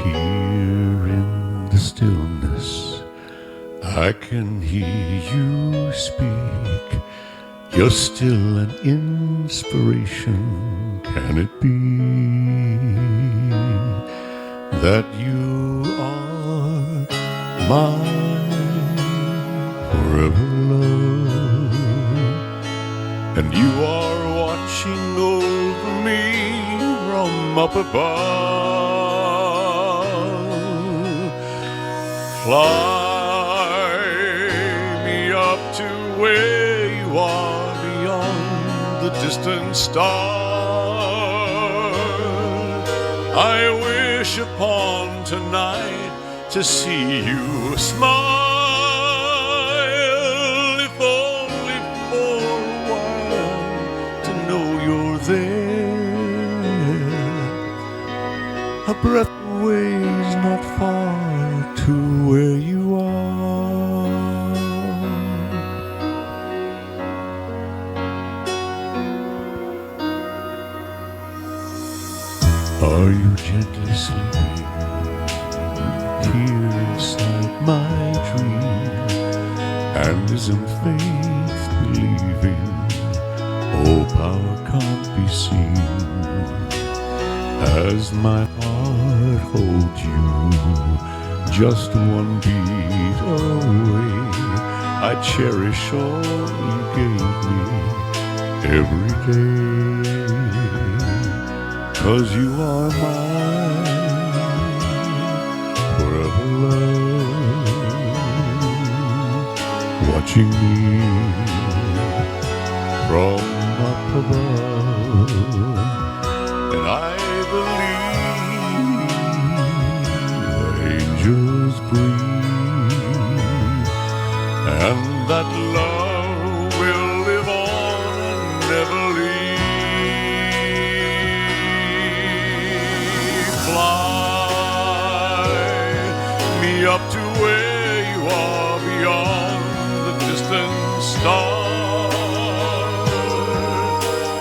Here in the stillness, I can hear you speak. You're still an inspiration. Can it be that you are my forever love? And you are watching over me from up above. Fly me up to where you are, beyond the distant star. I wish upon tonight to see you smile, if only for a while, to know you're there. A breath away is not far to where you are. Are you gently sleeping here inside my dream? And isn't faith believing all power can't be seen? As my heart holds you just one beat away, I cherish all you gave me every day. 'Cause you are mine forever love, watching me from up above. And I believe that angels breathe, and that love will live on and never leave. Fly me up to where you are, beyond the distant star.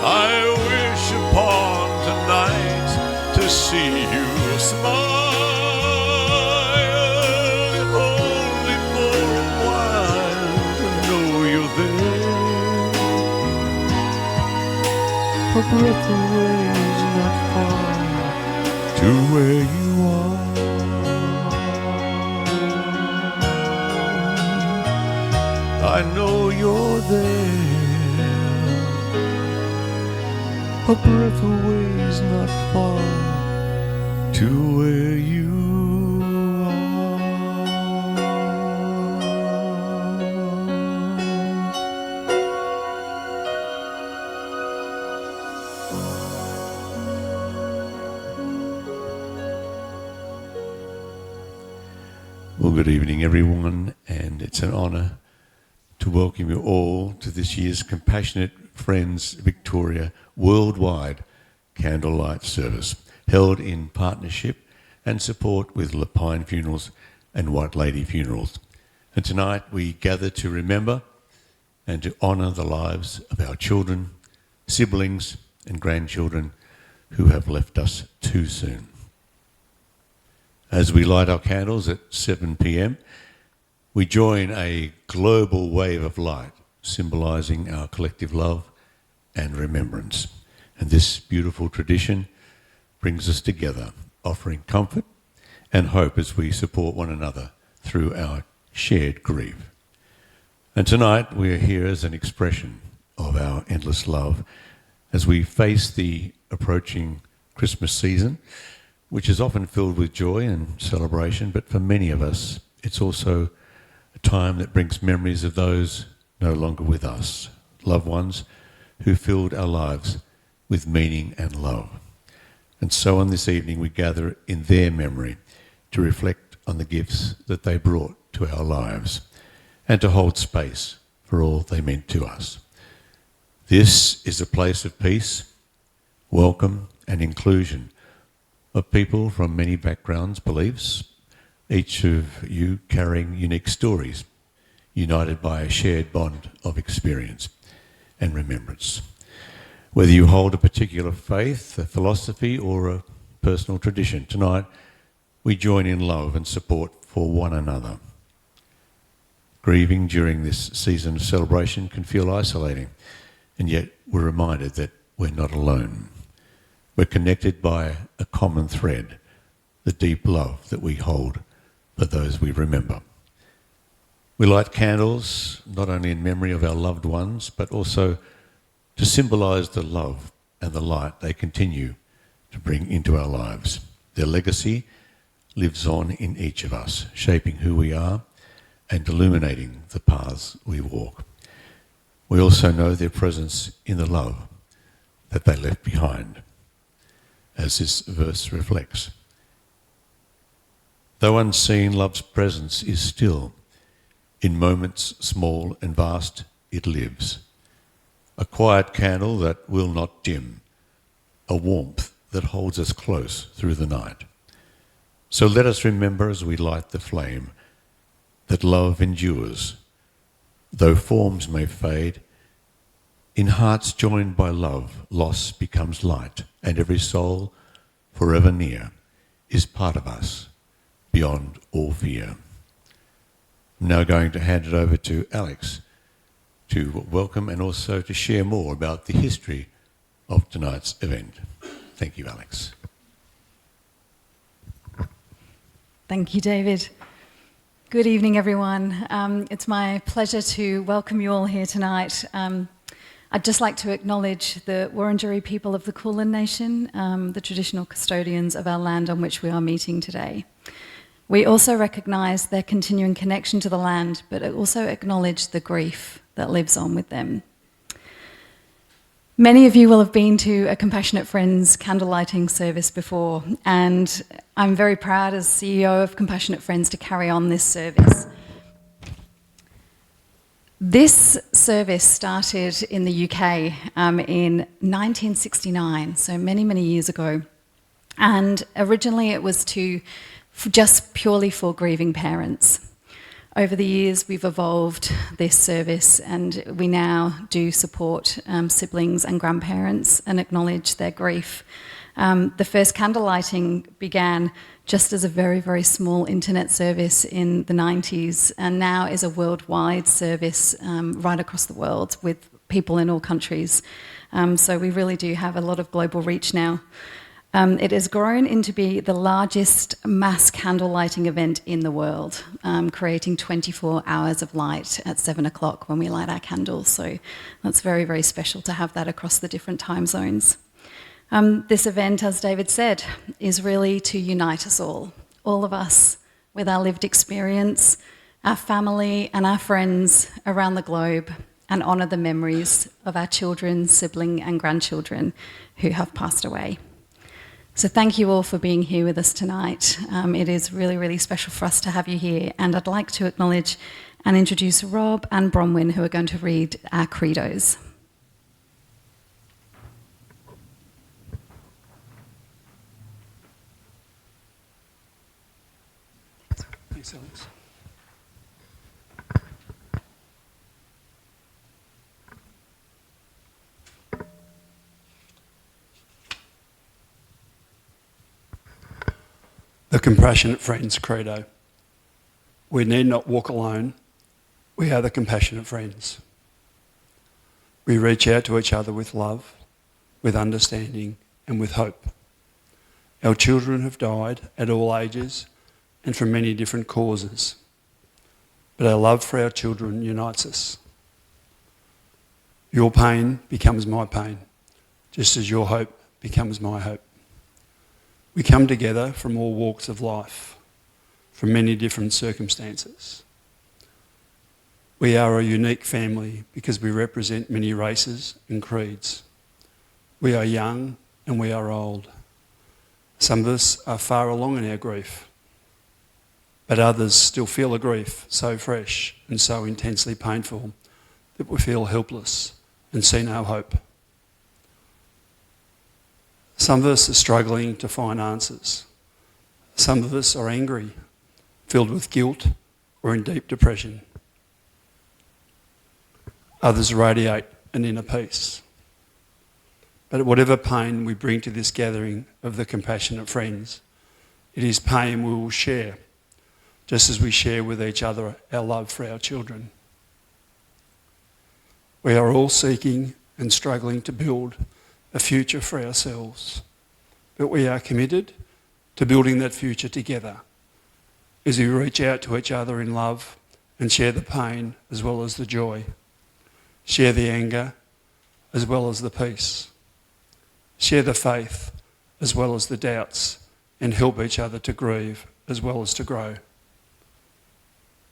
I wish upon tonight to see you smile, if only for a while, to know you're there. A breath away is not far to where you are. I know you're there. A breath away is not far to where you are. Well, good evening, everyone, and it's an honour to welcome you all to this year's Compassionate Friends Victoria worldwide Candlelight service, held in partnership and support with Lapine Funerals and White Lady Funerals. And tonight we gather to remember and to honour the lives of our children, siblings and grandchildren who have left us too soon. As we light our candles at 7 p.m, we join a global wave of light, symbolising our collective love and remembrance. And this beautiful tradition brings us together, offering comfort and hope as we support one another through our shared grief. And tonight we are here as an expression of our endless love as we face the approaching Christmas season, which is often filled with joy and celebration, but for many of us, it's also a time that brings memories of those no longer with us, loved ones who filled our lives with meaning and love. And so on this evening, we gather in their memory to reflect on the gifts that they brought to our lives and to hold space for all they meant to us. This is a place of peace, welcome and inclusion of people from many backgrounds, beliefs, each of you carrying unique stories, united by a shared bond of experience and remembrance. Whether you hold a particular faith, a philosophy, or a personal tradition. Tonight, we join in love and support for one another. Grieving during this season of celebration can feel isolating, and yet we're reminded that we're not alone. We're connected by a common thread, the deep love that we hold for those we remember. We light candles not only in memory of our loved ones, but also to symbolise the love and the light they continue to bring into our lives. Their legacy lives on in each of us, shaping who we are and illuminating the paths we walk. We also know their presence in the love that they left behind, as this verse reflects. Though unseen, love's presence is still. In moments small and vast, it lives. A quiet candle that will not dim, a warmth that holds us close through the night. So let us remember as we light the flame that love endures. Though forms may fade, in hearts joined by love, loss becomes light, and every soul, forever near, is part of us, beyond all fear. I'm now going to hand it over to Alex to welcome and also to share more about the history of tonight's event. Thank you, Alex. Thank you, David. Good evening, everyone. It's my pleasure to welcome you all here tonight. I'd just like to acknowledge the Wurundjeri people of the Kulin Nation, the traditional custodians of our land on which we are meeting today. We also recognise their continuing connection to the land, but also acknowledge the grief that lives on with them. Many of you will have been to a Compassionate Friends candlelighting service before, and I'm very proud as CEO of Compassionate Friends to carry on this service. This service started in the UK in 1969, so many, many years ago. And originally it was just purely for grieving parents. Over the years, we've evolved this service, and we now do support siblings and grandparents and acknowledge their grief. The first candlelighting began just as a very, very small internet service in the 90s, and now is a worldwide service right across the world with people in all countries. So we really do have a lot of global reach now. It has grown into be the largest mass candle lighting event in the world, creating 24 hours of light at 7 o'clock when we light our candles. So that's very, very special to have that across the different time zones. This event, as David said, is really to unite us all of us with our lived experience, our family and our friends around the globe, and honour the memories of our children, sibling and grandchildren who have passed away. So thank you all for being here with us tonight. It is really, really special for us to have you here, and I'd like to acknowledge and introduce Rob and Bronwyn, who are going to read our credos. Thanks, Alex. The Compassionate Friends Credo. We need not walk alone. We are the compassionate friends. We reach out to each other with love, with understanding and with hope. Our children have died at all ages and from many different causes. But our love for our children unites us. Your pain becomes my pain, just as your hope becomes my hope. We come together from all walks of life, from many different circumstances. We are a unique family because we represent many races and creeds. We are young and we are old. Some of us are far along in our grief, but others still feel a grief so fresh and so intensely painful that we feel helpless and see no hope. Some of us are struggling to find answers. Some of us are angry, filled with guilt, or in deep depression. Others radiate an inner peace. But whatever pain we bring to this gathering of the compassionate friends, it is pain we will share, just as we share with each other our love for our children. We are all seeking and struggling to build a future for ourselves, but we are committed to building that future together as we reach out to each other in love and share the pain as well as the joy, share the anger as well as the peace, share the faith as well as the doubts, and help each other to grieve as well as to grow.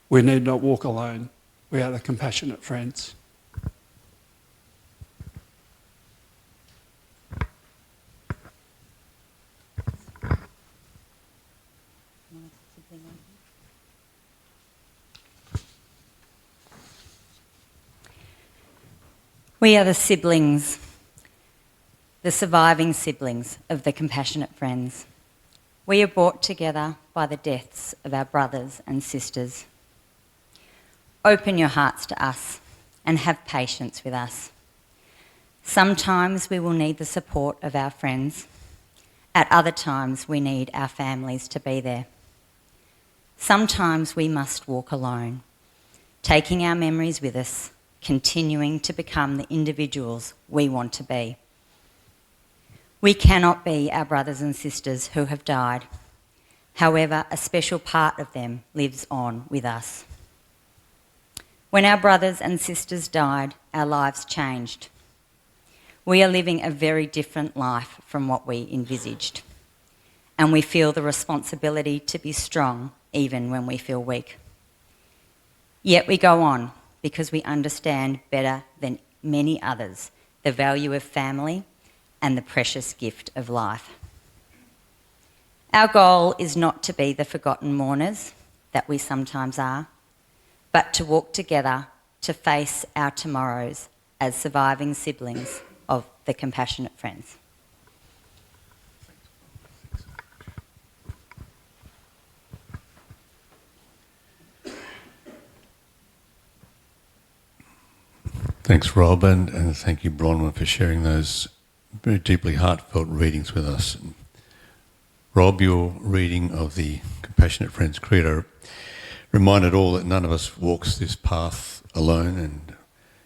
We need not walk alone. We are the compassionate friends. We are the siblings, the surviving siblings of the compassionate friends. We are brought together by the deaths of our brothers and sisters. Open your hearts to us and have patience with us. Sometimes we will need the support of our friends. At other times we need our families to be there. Sometimes we must walk alone, taking our memories with us, continuing to become the individuals we want to be. We cannot be our brothers and sisters who have died. However, a special part of them lives on with us. When our brothers and sisters died, our lives changed. We are living a very different life from what we envisaged, and we feel the responsibility to be strong even when we feel weak. Yet we go on, because we understand better than many others the value of family and the precious gift of life. Our goal is not to be the forgotten mourners that we sometimes are, but to walk together to face our tomorrows as surviving siblings of the compassionate friends. Thanks, Rob, and thank you, Bronwyn, for sharing those very deeply heartfelt readings with us. Rob, your reading of the Compassionate Friends Credo reminded all that none of us walks this path alone, and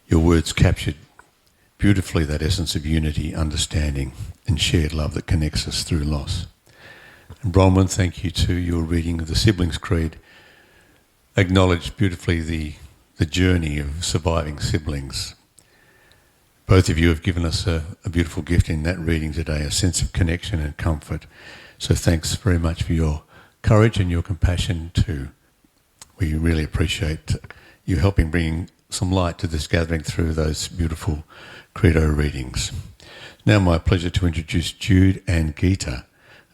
your words captured beautifully that essence of unity, understanding, and shared love that connects us through loss. And Bronwyn, thank you too. Your reading of the Siblings Creed acknowledged beautifully the journey of surviving siblings. Both of you have given us a beautiful gift in that reading today, a sense of connection and comfort. So thanks very much for your courage and your compassion too. We really appreciate you helping bring some light to this gathering through those beautiful credo readings. Now my pleasure to introduce Jude and Geeta,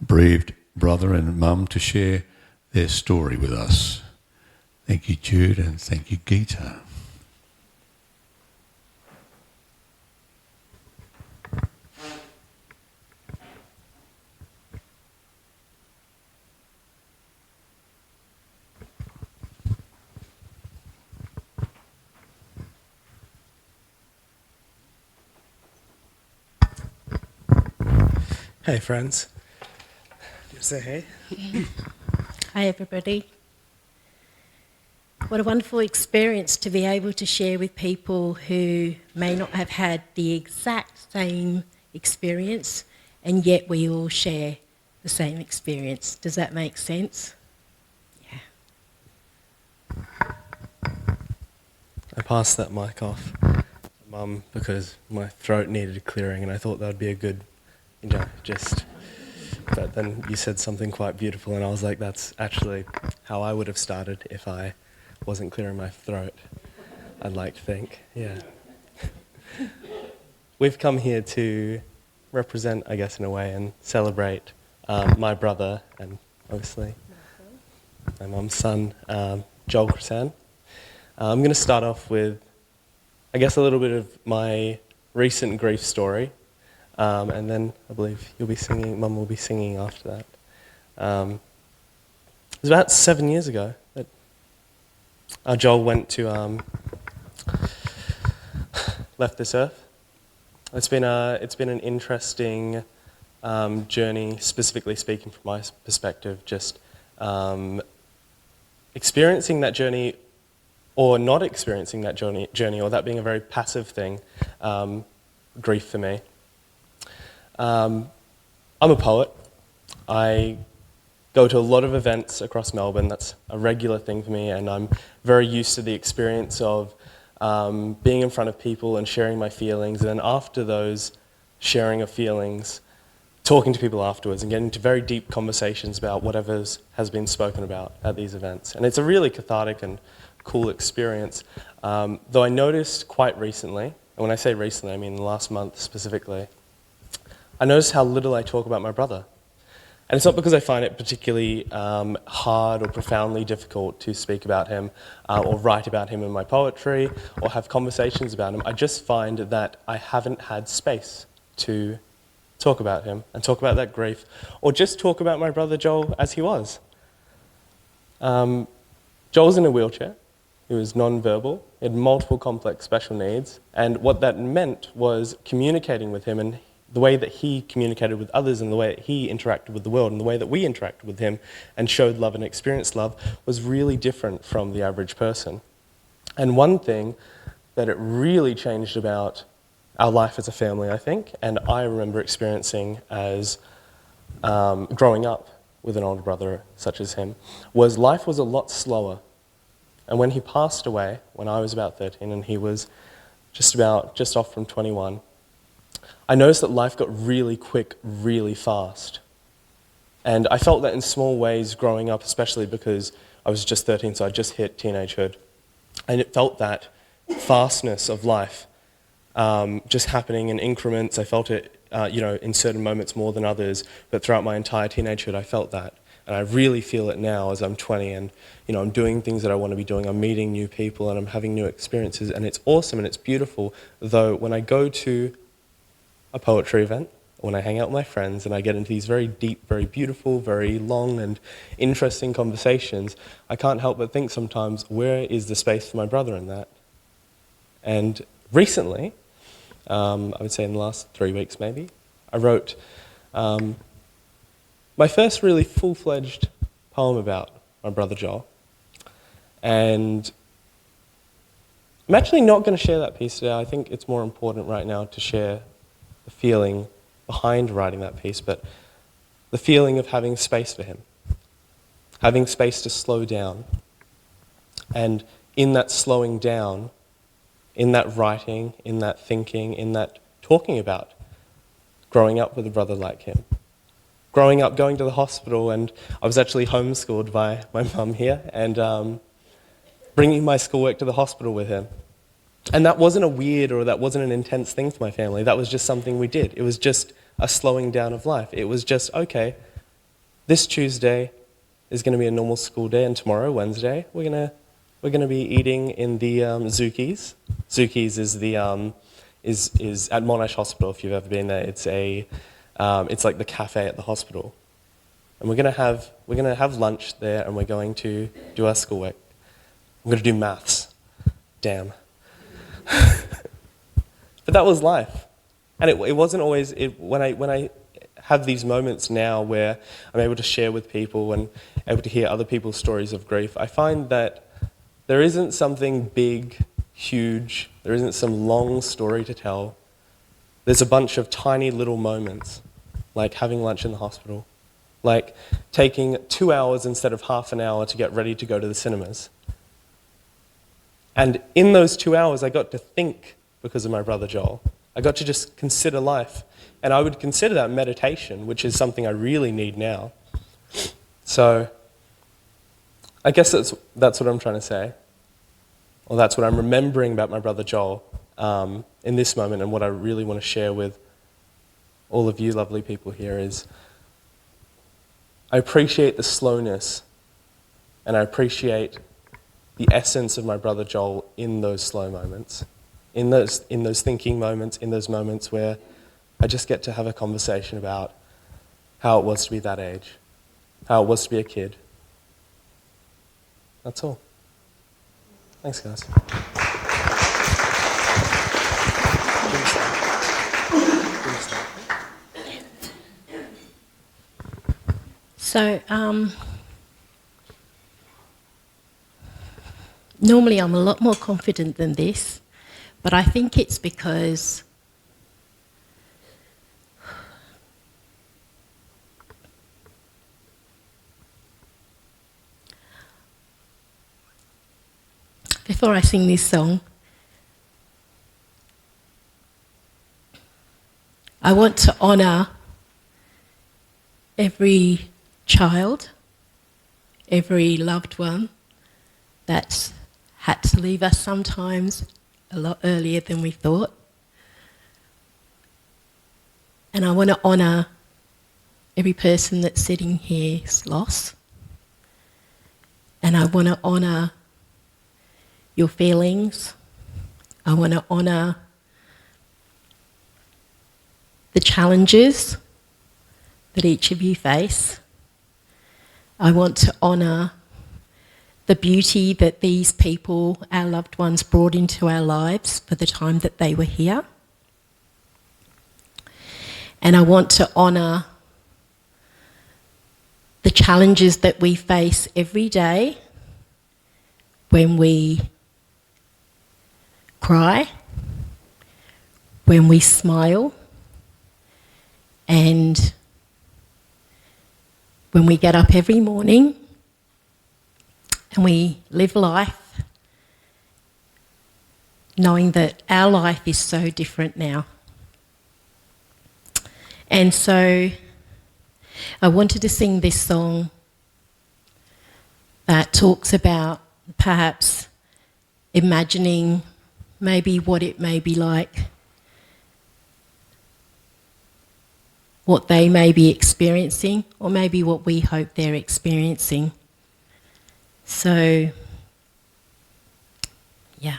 bereaved brother and mum, to share their story with us. Thank you, Jude, and thank you, Geeta. Hey friends. You say hey? Hi everybody. What a wonderful experience to be able to share with people who may not have had the exact same experience, and yet we all share the same experience. Does that make sense? Yeah. I passed that mic off to Mum because my throat needed clearing, and I thought that would be a good, but then you said something quite beautiful, and I was like, that's actually how I would have started if I wasn't clearing my throat, I'd like to think, yeah. We've come here to represent, I guess, in a way, and celebrate my brother and obviously my mum's son, Joel Chrisan. I'm going to start off with, I guess, a little bit of my recent grief story, and then I believe Mum will be singing after that. It was about 7 years ago that Joel went to, left this earth. It's been an interesting journey, specifically speaking from my perspective, just experiencing that journey or not experiencing that journey, or that being a very passive thing, grief for me. I'm a poet. I go to a lot of events across Melbourne. That's a regular thing for me, and I'm very used to the experience of being in front of people and sharing my feelings, and then after those sharing of feelings, talking to people afterwards and getting into very deep conversations about whatever has been spoken about at these events. And it's a really cathartic and cool experience. Though I noticed quite recently, and when I say recently, I mean the last month specifically, I noticed how little I talk about my brother. And it's not because I find it particularly hard or profoundly difficult to speak about him or write about him in my poetry or have conversations about him. I just find that I haven't had space to talk about him and talk about that grief, or just talk about my brother Joel as he was. Joel's in a wheelchair. He was non-verbal. He had multiple complex special needs. And what that meant was communicating with him, and the way that he communicated with others and the way that he interacted with the world and the way that we interacted with him and showed love and experienced love was really different from the average person. And one thing that it really changed about our life as a family, I think, and I remember experiencing as growing up with an older brother such as him, was life was a lot slower. And when he passed away, when I was about 13 and he was just off from 21, I noticed that life got really quick, really fast. And I felt that in small ways growing up, especially because I was just 13, so I just hit teenagehood. And it felt that fastness of life just happening in increments. I felt it, in certain moments more than others, but throughout my entire teenagehood, I felt that. And I really feel it now as I'm 20 and, I'm doing things that I want to be doing. I'm meeting new people and I'm having new experiences, and it's awesome and it's beautiful. Though when I go to a poetry event, when I hang out with my friends and I get into these very deep, very beautiful, very long and interesting conversations, I can't help but think sometimes, where is the space for my brother in that? And recently, I would say in the last 3 weeks maybe, I wrote my first really full-fledged poem about my brother Joel. And I'm actually not going to share that piece today. I think it's more important right now to share the feeling behind writing that piece, but the feeling of having space for him, having space to slow down. And in that slowing down, in that writing, in that thinking, in that talking about growing up with a brother like him. Growing up, going to the hospital, and I was actually homeschooled by my mum here, and bringing my schoolwork to the hospital with him. And that wasn't a weird or that wasn't an intense thing for my family. That was just something we did. It was just a slowing down of life. It was just, okay, this Tuesday is going to be a normal school day, and tomorrow, Wednesday, we're going to be eating in the Zuki's. Zuki's is the is at Monash Hospital. If you've ever been there, it's like the cafe at the hospital, and we're going to have lunch there, and we're going to do our schoolwork. I'm going to do maths. Damn. But that was life, and it wasn't always. When I have these moments now where I'm able to share with people and able to hear other people's stories of grief, I find that there isn't something big, huge. There isn't some long story to tell. There's a bunch of tiny little moments, like having lunch in the hospital, like taking 2 hours instead of half an hour to get ready to go to the cinemas. And in those 2 hours, I got to think because of my brother Joel. I got to just consider life. And I would consider that meditation, which is something I really need now. So I guess that's what I'm trying to say. Or that's what I'm remembering about my brother Joel in this moment, and what I really want to share with all of you lovely people here is I appreciate the slowness, and I appreciate the essence of my brother Joel in those slow moments, in those thinking moments, in those moments where I just get to have a conversation about how it was to be that age, how it was to be a kid. That's all. Thanks, guys. So, normally I'm a lot more confident than this, but I think it's because before I sing this song, I want to honour every child, every loved one that's had to leave us sometimes a lot earlier than we thought. And I want to honour every person that's sitting here's loss. And I want to honour your feelings. I want to honour the challenges that each of you face. I want to honour the beauty that these people, our loved ones, brought into our lives for the time that they were here. And I want to honour the challenges that we face every day when we cry, when we smile, and when we get up every morning and we live life knowing that our life is so different now. And so I wanted to sing this song that talks about perhaps imagining maybe what it may be like, what they may be experiencing, or maybe what we hope they're experiencing. So, yeah,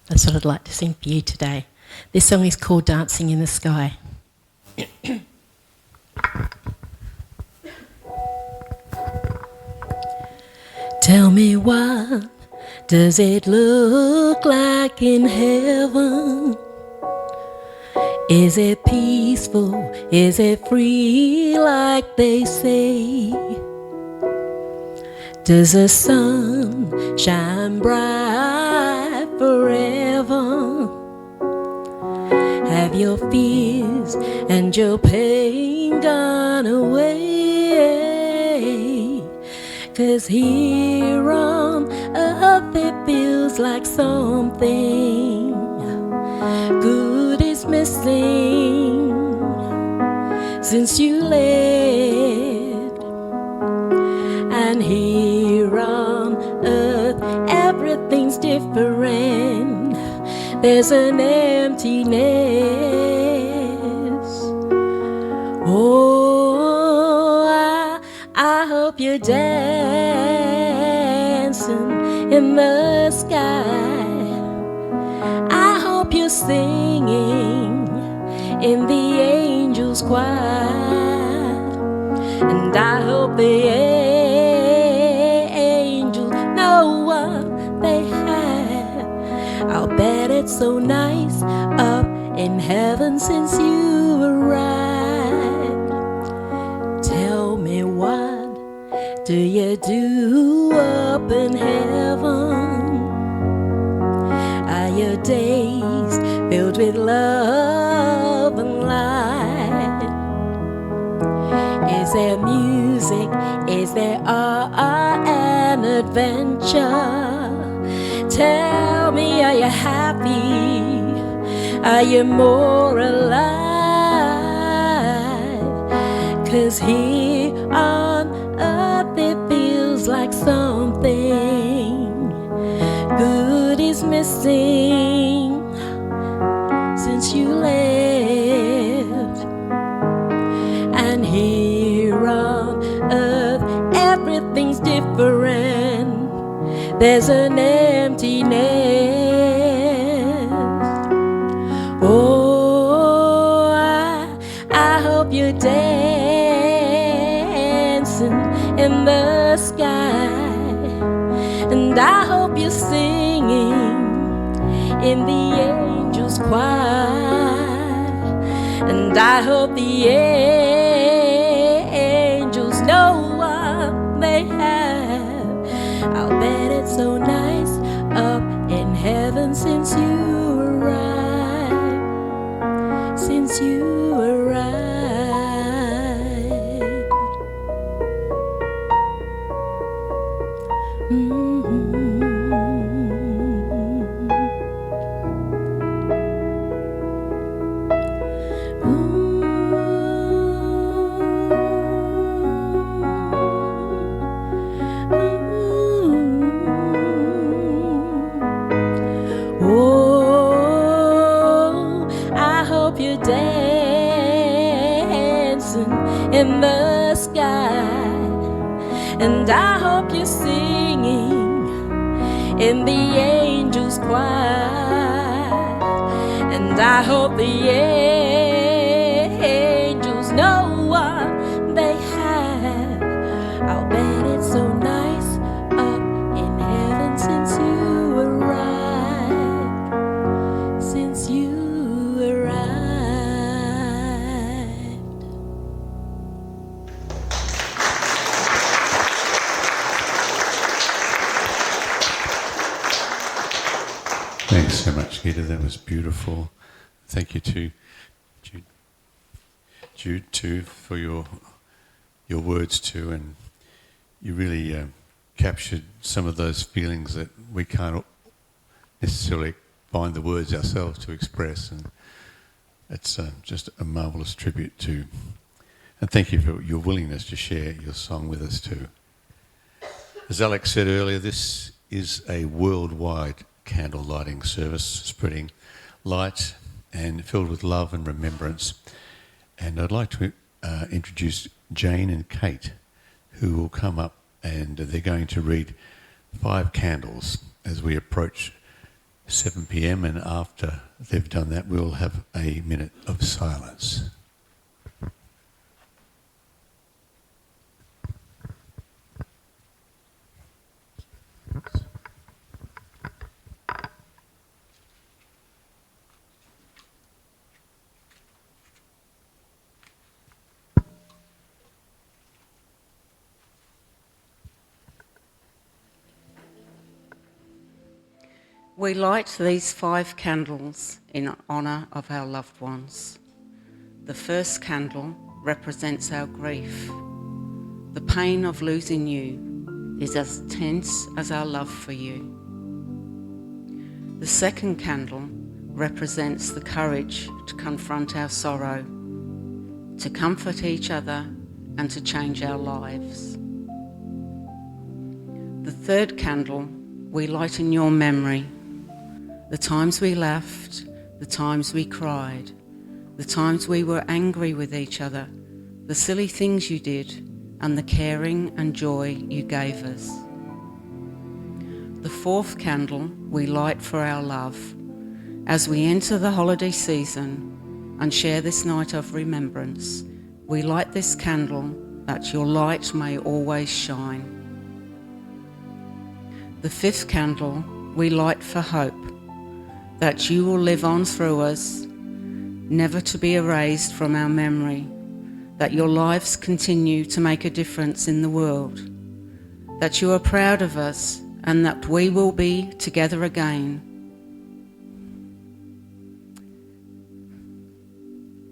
that's what I'd like to sing for you today. This song is called Dancing in the Sky. Tell me, what does it look like in heaven? Is it peaceful? Is it free like they say? Does the sun shine bright forever? Have your fears and your pain gone away? 'Cause here on earth it feels like something good is missing since you left. And here on earth everything's different. There's an emptiness. Oh, I hope you're dancing in the sky. I hope you're singing in the angels' choir. And I hope the angels know what they have. I'll bet it's so nice up in heaven since you arrived. Tell me, what do you do up in heaven? Are your days filled with love and light? Is there music? Is there art and adventure? Tell me, are you happy? Are you more alive? 'Cause here on earth it feels like something good is missing since you left. And here on earth everything's different. There's an emptiness. Oh, I hope you're dancing in the sky. And I hope you're singing in the angels' choir. And I hope the angels know Oh, I hope you're dancing in the sky, and I hope you're singing in the angels' choir, and I hope the angels know what they have. I'll bet it's so nice up in heaven since you arrived, since you arrived. Thanks so much, Gita. That was beautiful. Thank you to Jude too for your words too, and you really captured some of those feelings that we can't necessarily find the words ourselves to express, and it's just a marvellous tribute to. And thank you for your willingness to share your song with us too. As Alex said earlier, this is a worldwide candle lighting service, spreading light and filled with love and remembrance. And I'd like to introduce Jane and Kate, who will come up, and they're going to read 5 candles as we approach 7 p.m. And after they've done that, we'll have a minute of silence. We light these 5 candles in honour of our loved ones. The first candle represents our grief. The pain of losing you is as intense as our love for you. The second candle represents the courage to confront our sorrow, to comfort each other and to change our lives. The third candle we light in your memory. The times we laughed, the times we cried, the times we were angry with each other, the silly things you did, and the caring and joy you gave us. The fourth candle we light for our love. As we enter the holiday season and share this night of remembrance, we light this candle that your light may always shine. The fifth candle we light for hope, that you will live on through us, never to be erased from our memory, that your lives continue to make a difference in the world, that you are proud of us and that we will be together again.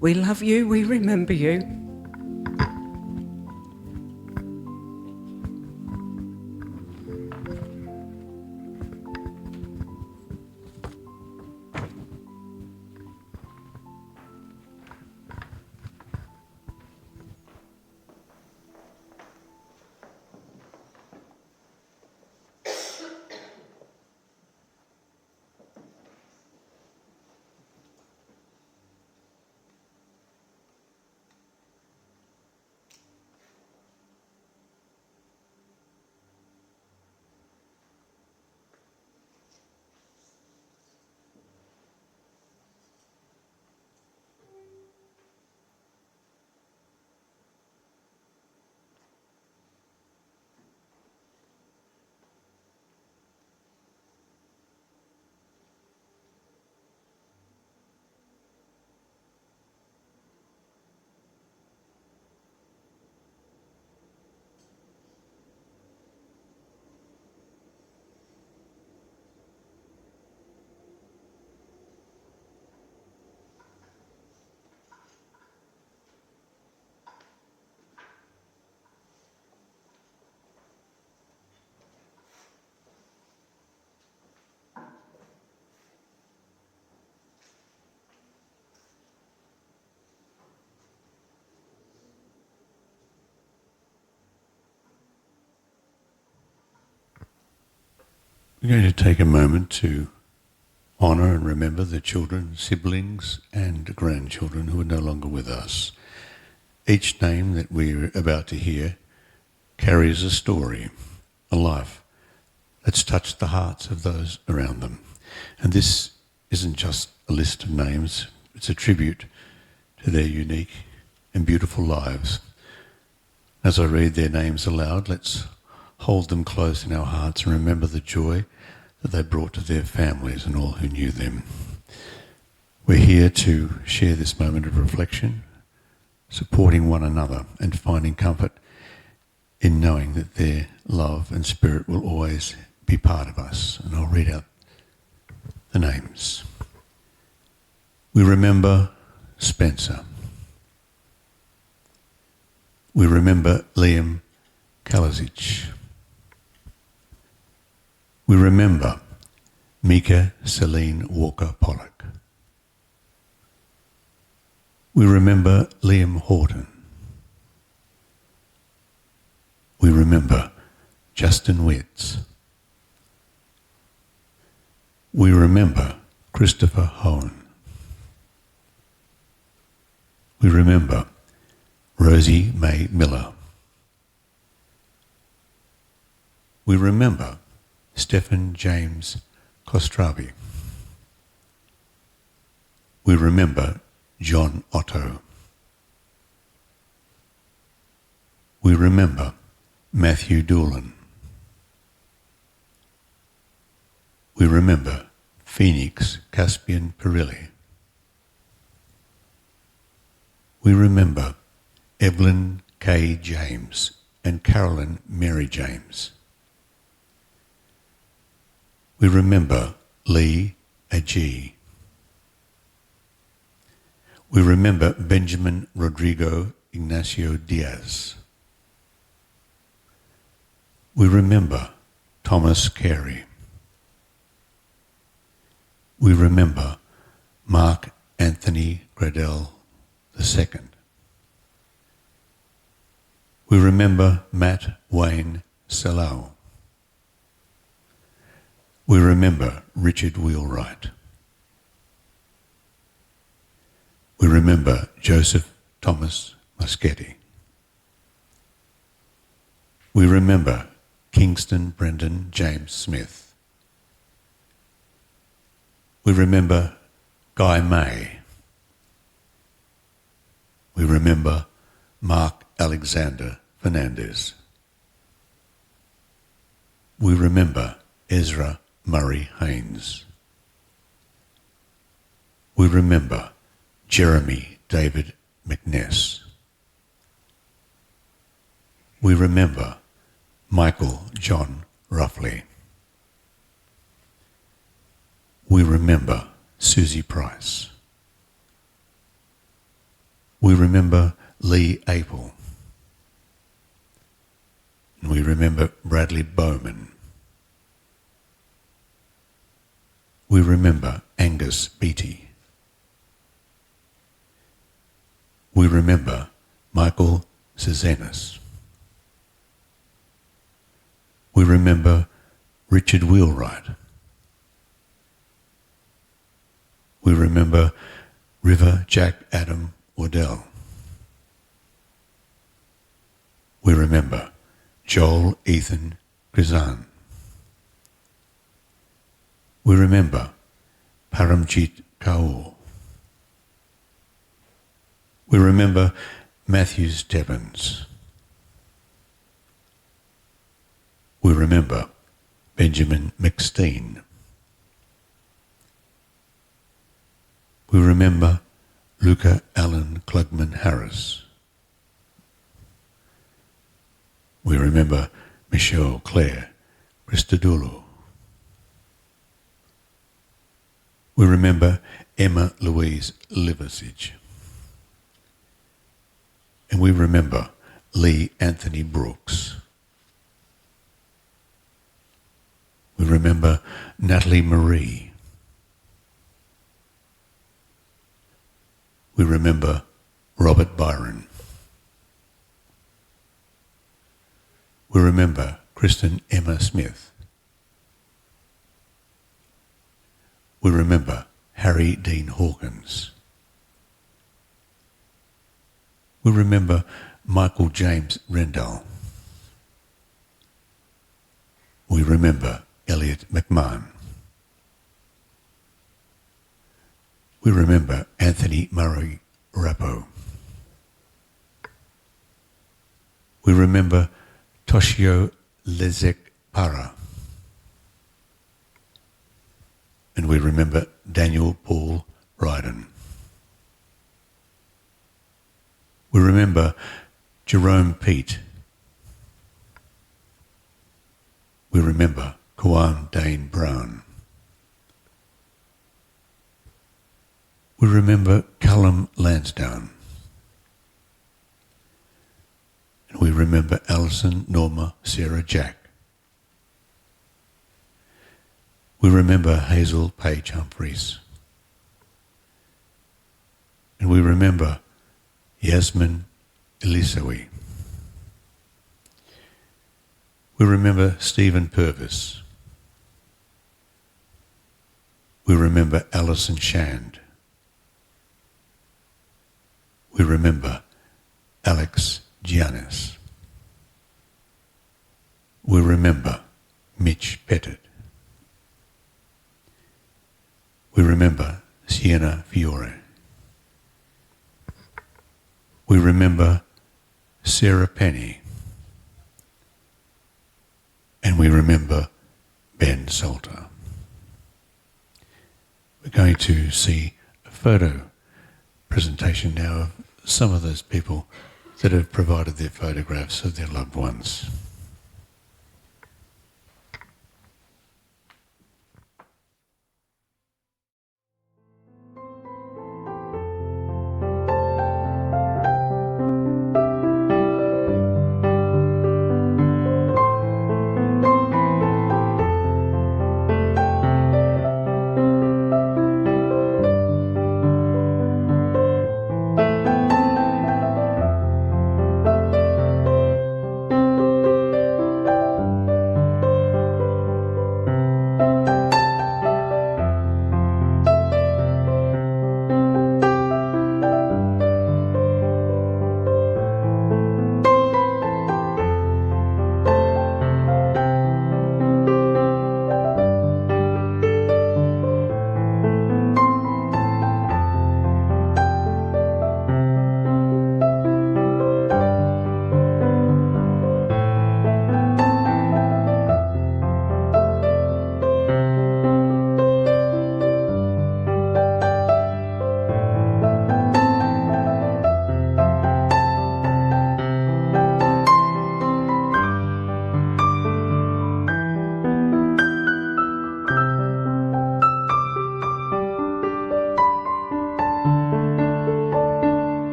We love you, we remember you. We're going to take a moment to honour and remember the children, siblings and grandchildren who are no longer with us. Each name that we're about to hear carries a story, a life that's touched the hearts of those around them. And this isn't just a list of names, it's a tribute to their unique and beautiful lives. As I read their names aloud, let's hold them close in our hearts and remember the joy that they brought to their families and all who knew them. We're here to share this moment of reflection, supporting one another and finding comfort in knowing that their love and spirit will always be part of us. And I'll read out the names. We remember Spencer. We remember Liam Kalazic. We remember Mika Celine Walker-Pollock. We remember Liam Horton. We remember Justin Witz. We remember Christopher Hohen. We remember Rosie May Miller. We remember Stephen James Kostravi. We remember John Otto. We remember Matthew Doolan. We remember Phoenix Caspian Perilli. We remember Evelyn K. James and Carolyn Mary James. We remember Lee Ajee. We remember Benjamin Rodrigo Ignacio Diaz. We remember Thomas Carey. We remember Mark Anthony Gradell II. We remember Matt Wayne Salau. We remember Richard Wheelwright. We remember Joseph Thomas Muschetti. We remember Kingston Brendan James Smith. We remember Guy May. We remember Mark Alexander Fernandez. We remember Ezra Murray Haynes. We remember Jeremy David McNess. We remember Michael John Ruffley. We remember Susie Price. We remember Lee Apel. And we remember Bradley Bowman. We remember Angus Beattie. We remember Michael Cesanis. We remember Richard Wheelwright. We remember River Jack Adam Waddell. We remember Joel Ethan Grizan. We remember Paramjit Kaur. We remember Matthews Devons. We remember Benjamin McSteen. We remember Luca Allen Klugman Harris. We remember Michelle Claire Christodoulou. We remember Emma Louise Liversidge. And we remember Lee Anthony Brooks. We remember Natalie Marie. We remember Robert Byron. We remember Kristen Emma Smith. We remember Harry Dean Hawkins. We remember Michael James Rendell. We remember Elliot McMahon. We remember Anthony Murray Rappo. We remember Toshio Lezek Para. And we remember Daniel Paul Ryden. We remember Jerome Pete. We remember Kawan Dane Brown. We remember Callum Lansdowne. And we remember Alison Norma Sarah Jack. We remember Hazel Page Humphreys. And we remember Yasmin Elisawi. We remember Stephen Purvis. We remember Alison Shand. We remember Alex Giannis. We remember Mitch Pettit. We remember Sienna Fiore. We remember Sarah Penny. And we remember Ben Salter. We're going to see a photo presentation now of some of those people that have provided their photographs of their loved ones.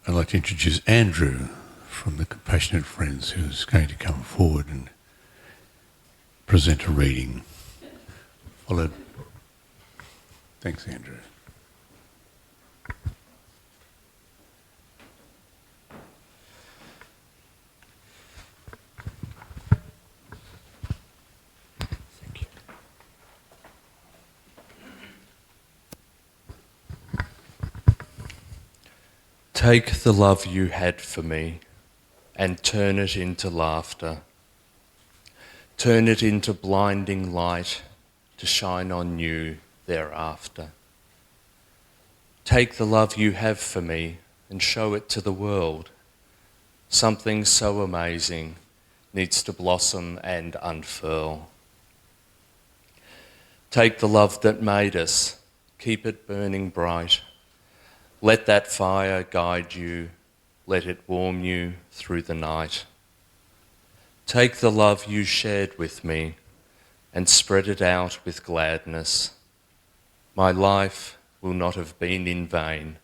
I'd like to introduce Andrew from the Compassionate Friends, who's going to come forward and present a reading. Followed. Thanks, Andrew. Take the love you had for me and turn it into laughter. Turn it into blinding light to shine on you thereafter. Take the love you have for me and show it to the world. Something so amazing needs to blossom and unfurl. Take the love that made us, keep it burning bright. Let that fire guide you, let it warm you through the night. Take the love you shared with me and spread it out with gladness. My life will not have been in vain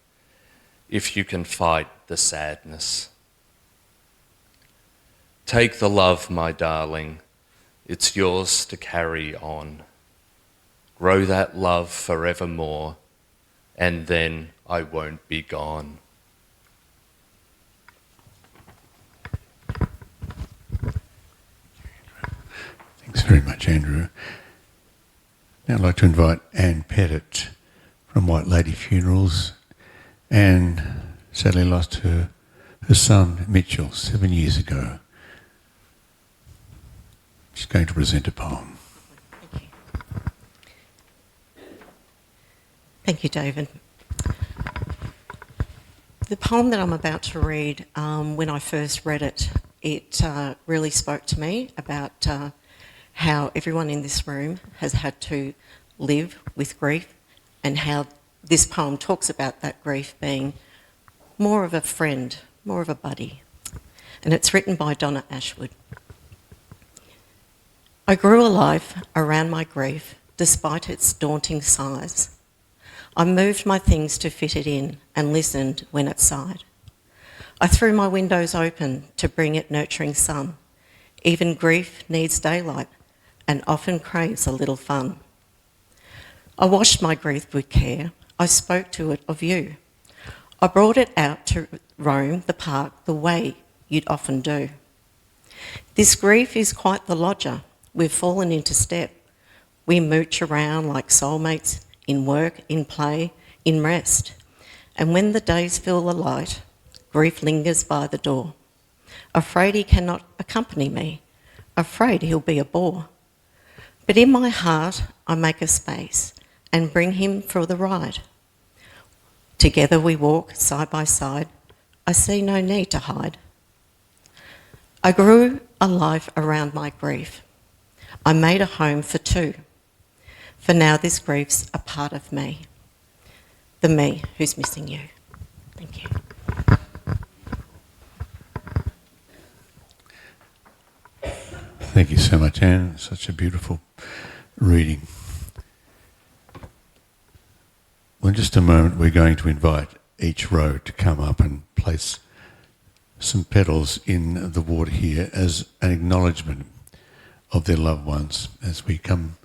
if you can fight the sadness. Take the love, my darling, it's yours to carry on. Grow that love forevermore, and then I won't be gone. Thanks very much, Andrew. Now I'd like to invite Anne Pettit from White Lady Funerals. Anne sadly lost her son, Mitchell, 7 years ago. She's going to present a poem. Thank you, David. The poem that I'm about to read, when I first read it, it really spoke to me about how everyone in this room has had to live with grief, and how this poem talks about that grief being more of a friend, more of a buddy. And it's written by Donna Ashwood. I grew alive around my grief despite its daunting size. I moved my things to fit it in and listened when it sighed. I threw my windows open to bring it nurturing sun. Even grief needs daylight and often craves a little fun. I washed my grief with care. I spoke to it of you. I brought it out to roam the park the way you'd often do. This grief is quite the lodger. We've fallen into step. We mooch around like soulmates, in work, in play, in rest. And when the days feel the light, grief lingers by the door. Afraid he cannot accompany me, afraid he'll be a bore. But in my heart I make a space and bring him for the ride. Together we walk side by side, I see no need to hide. I grew a life around my grief. I made a home for two. For now this grief's a part of me, the me who's missing you. Thank you. Thank you so much, Anne. Such a beautiful reading. Well, in just a moment, we're going to invite each row to come up and place some petals in the water here as an acknowledgement of their loved ones as we come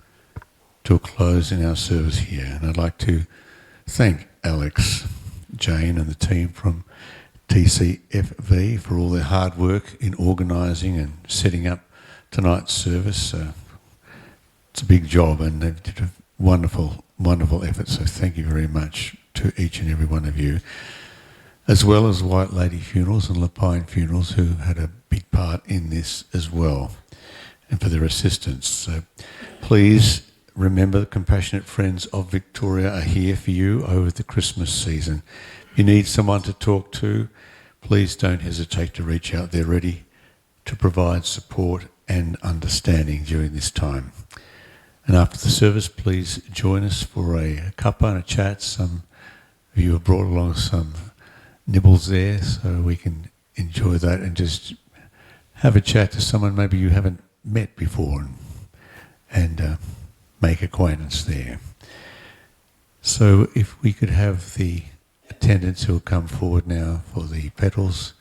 to a close in our service here. And I'd like to thank Alex, Jane and the team from TCFV for all their hard work in organising and setting up tonight's service. It's a big job and they did a wonderful, wonderful effort. So thank you very much to each and every one of you, as well as White Lady Funerals and Lapine Funerals, who had a big part in this as well, and for their assistance. So please remember the Compassionate Friends of Victoria are here for you over the Christmas season. If you need someone to talk to, please don't hesitate to reach out. They're ready to provide support and understanding during this time. And after the service, please join us for a cuppa and a chat. Some of you have brought along some nibbles there, so we can enjoy that and just have a chat to someone maybe you haven't met before and make acquaintance there. So if we could have the attendants who will come forward now for the petals,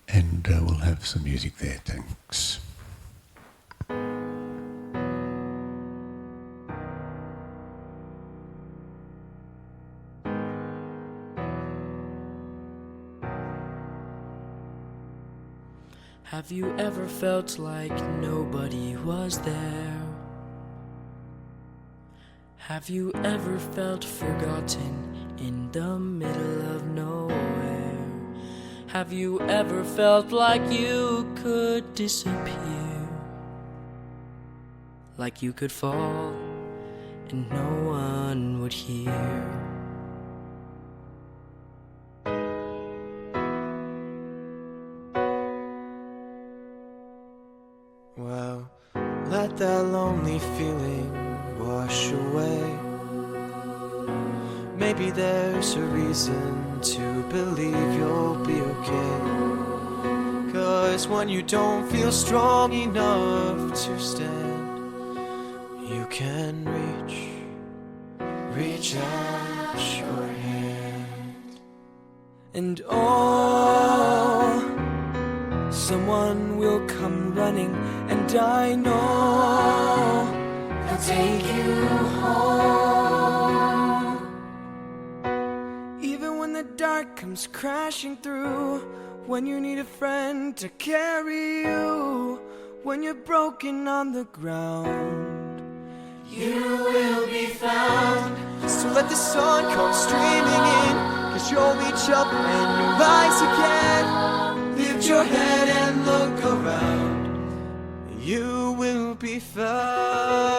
and we'll have some music there. Thanks. Have you ever felt like nobody was there? Have you ever felt forgotten in the middle of nowhere? Have you ever felt like you could disappear? Like you could fall and no one would hear? Well, let that lonely feeling wash away. Maybe there's a reason to believe you'll be okay. 'Cause when you don't feel strong enough to stand, you can reach out your hand. And oh, someone will come running, and I know they'll take you home. Even when the dark comes crashing through, when you need a friend to carry you, when you're broken on the ground, you will be found. So let the sun come streaming in, 'cause you'll reach up and you'll rise again. Lift your head and look around. You will be found.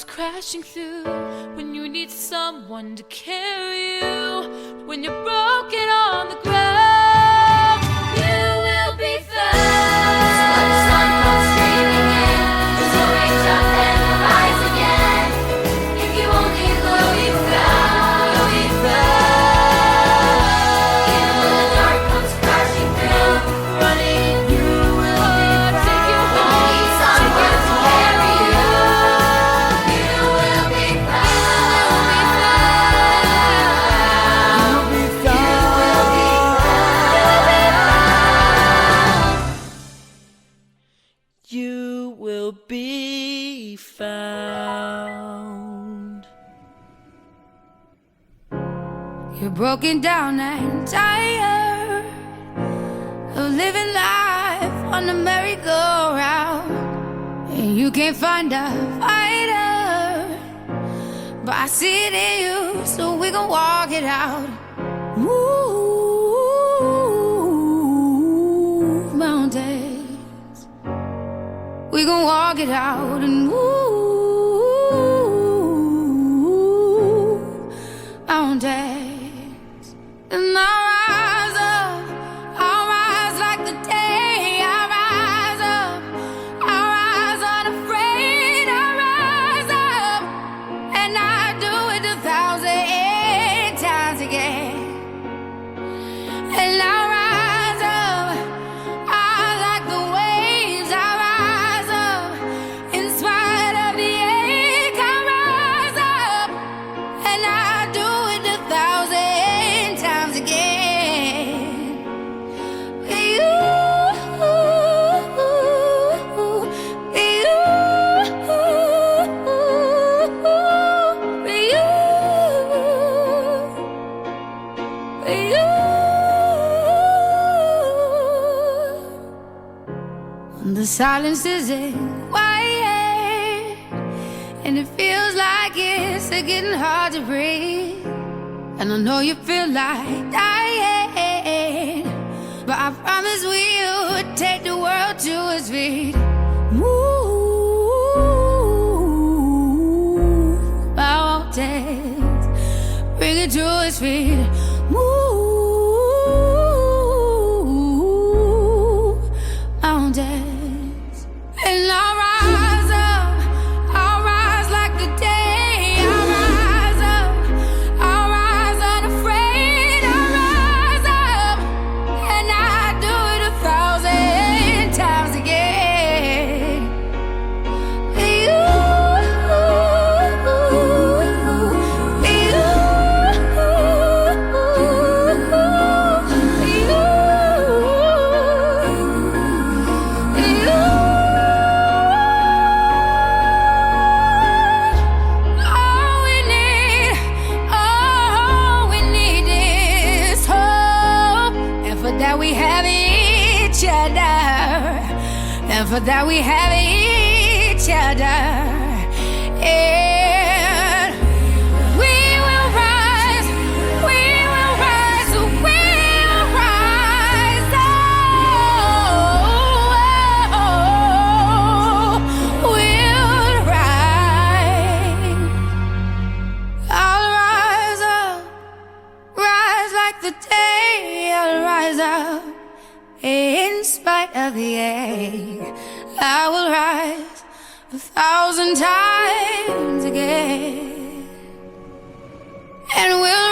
Crashing through, when you need someone to carry you, when you're broken on the ground, you will be found. So when the sun comes streaming in, you'll reach up and you'll rise again. If you only look, you'll be found. You'll be found. Even when the dark comes crashing through, running, you will be found. Take you home. You need someone to carry you. You will be found. You're broken down and tired of living life on the merry-go-round, and you can't find a fighter, but I see it in you, so we gon' walk it out. Move mountains, we gon' walk it out and move mountains. And I'll rise up, I'll rise like the day. I'll rise up, I'll rise unafraid. I'll rise up, and I'll do it 1,000 times again. And I'll rise up, I like the waves. I'll rise up, in spite of the ache. I'll rise up, and I'll do it 1,000 times again. You, the silence isn't quiet, and it feels like it's getting hard to breathe. And I know you feel like dying, but I promise we'll take the world to its feet. Move mountains, bring it to its feet. Move mountains. And I'll rise up, I'll rise like the day. I'll rise up, I'll rise unafraid. I'll rise up, and I'll do it 1,000 times again. And for that we have each other, and we will rise, we will rise, we will rise. Oh, we'll rise. I'll rise up, rise like the day. I'll rise up. In spite of the ache, I will rise 1,000 times again, and we'll